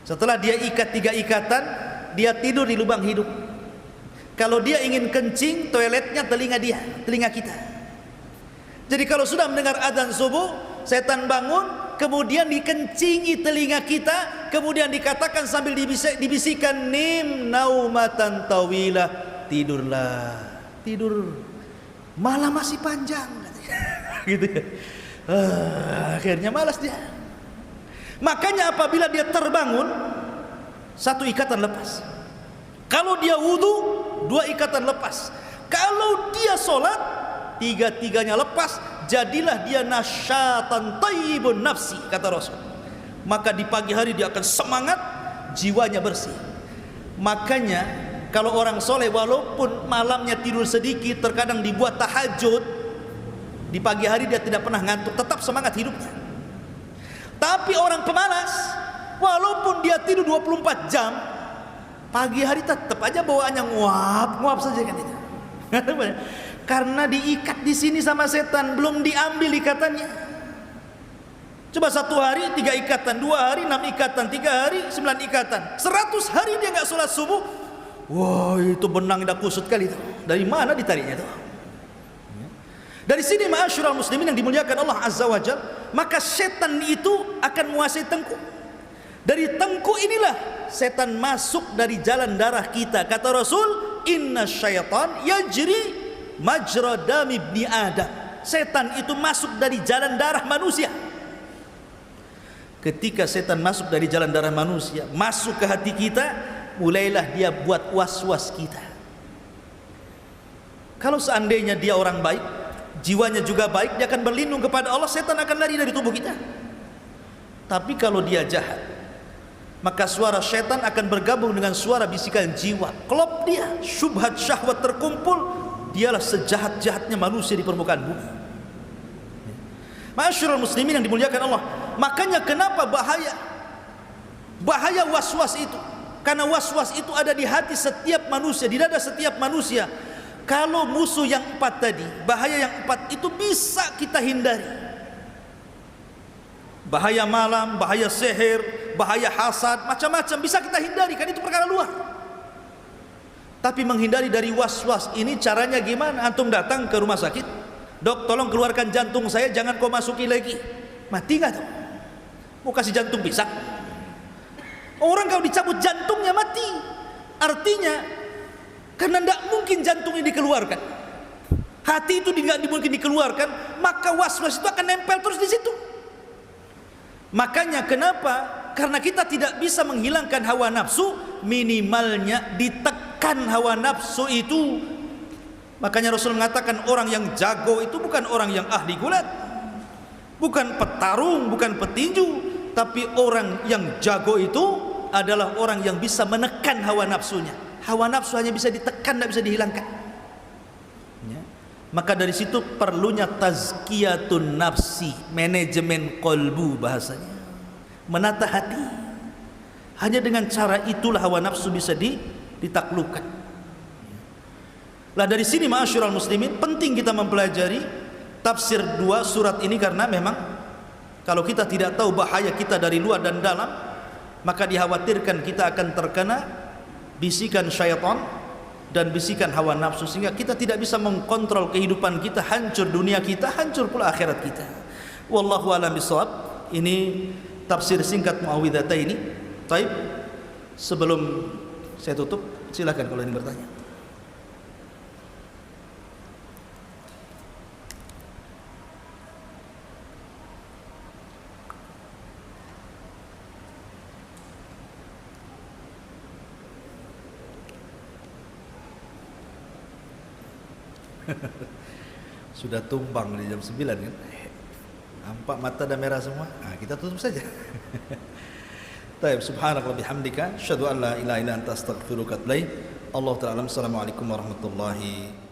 Setelah dia ikat 3 ikatan, dia tidur di lubang hidung. Kalau dia ingin kencing, toiletnya telinga kita. Jadi kalau sudah mendengar adzan subuh, setan bangun, kemudian dikencingi telinga kita, kemudian dikatakan sambil dibisikkan, nim naumatan tawilah, tidurlah, tidur, malam masih panjang. Gitu ya. Akhirnya malas dia. Makanya apabila dia terbangun, 1 ikatan lepas. Kalau dia wudu, 2 ikatan lepas. Kalau dia sholat, 3-tiganya lepas. Jadilah dia nasyatan tayyibun nafsi, kata Rasul. Maka di pagi hari dia akan semangat, jiwanya bersih. Makanya kalau orang soleh walaupun malamnya tidur sedikit, terkadang dibuat tahajud, di pagi hari dia tidak pernah ngantuk, tetap semangat hidupnya. Tapi orang pemalas, walaupun dia tidur 24 jam, pagi hari tetap aja bawaannya nguap saja kan itu. Karena diikat di sini sama setan, belum diambil ikatannya. Coba 1 hari 3 ikatan, 2 hari 6 ikatan, 3 hari 9 ikatan, 100 hari dia nggak sholat subuh. Wah, itu benang dah kusut kali itu. Dari mana ditariknya itu? Dari sini ma'asyiral muslimin yang dimuliakan Allah Azza wa Jalla, maka setan itu akan menguasai tengkuk. Dari tengkuk inilah setan masuk dari jalan darah kita. Kata Rasul, inna syaitan yajri majra dami ibni Adam. Setan itu masuk dari jalan darah manusia. Ketika setan masuk dari jalan darah manusia, masuk ke hati kita, mulailah dia buat was-was kita. Kalau seandainya dia orang baik, jiwanya juga baik, dia akan berlindung kepada Allah, setan akan lari dari tubuh kita. Tapi kalau dia jahat, maka suara setan akan bergabung dengan suara bisikan jiwa. Klop dia, syubhat syahwat terkumpul, dialah sejahat-jahatnya manusia di permukaan bumi. Ma'asyiral muslimin yang dimuliakan Allah. Makanya kenapa bahaya was-was itu? Karena was-was itu ada di hati setiap manusia, di dada setiap manusia. Kalau musuh yang 4 tadi, bahaya yang 4 itu bisa kita hindari. Bahaya malam, bahaya sihir, bahaya hasad, macam-macam bisa kita hindari, kan itu perkara luar. Tapi menghindari dari was-was ini caranya gimana? Antum datang ke rumah sakit, dok tolong keluarkan jantung saya, jangan kau masuki lagi. Mati nggak tuh? Mau kasih jantung pisang? Orang kau dicabut jantungnya mati. Artinya karena tidak mungkin jantung ini dikeluarkan, hati itu nggak mungkin dikeluarkan, maka was-was itu akan nempel terus di situ. Makanya kenapa? Karena kita tidak bisa menghilangkan hawa nafsu, minimalnya ditekan hawa nafsu itu. Makanya Rasul mengatakan orang yang jago itu bukan orang yang ahli gulat, bukan petarung, bukan petinju, tapi orang yang jago itu adalah orang yang bisa menekan hawa nafsunya. Hawa nafsu hanya bisa ditekan, tidak bisa dihilangkan. Ya. Maka dari situ perlunya tazkiyatun nafsi, manajemen kolbu bahasanya, menata hati. Hanya dengan cara itulah hawa nafsu bisa ditaklukkan. Lah dari sini ma'asyiral muslimin, penting kita mempelajari tafsir dua surat ini, karena memang kalau kita tidak tahu bahaya kita dari luar dan dalam, maka dikhawatirkan kita akan terkena bisikan syaitan dan bisikan hawa nafsu, sehingga kita tidak bisa mengkontrol kehidupan kita, hancur dunia kita, hancur pula akhirat kita. Wallahu a'lam bishawab. Ini tafsir singkat Muawwidhataini. Taib, sebelum saya tutup, silakan kalau ingin bertanya. Sudah tumbang di jam 9 kan, nampak mata dah merah semua. Nah, kita tutup saja. Taib, subhanallah bihamdika, asyhadu an la ilaha illa anta astaghfiruka wa atubu ilaik. Allah ta'ala. Assalamualaikum warahmatullahi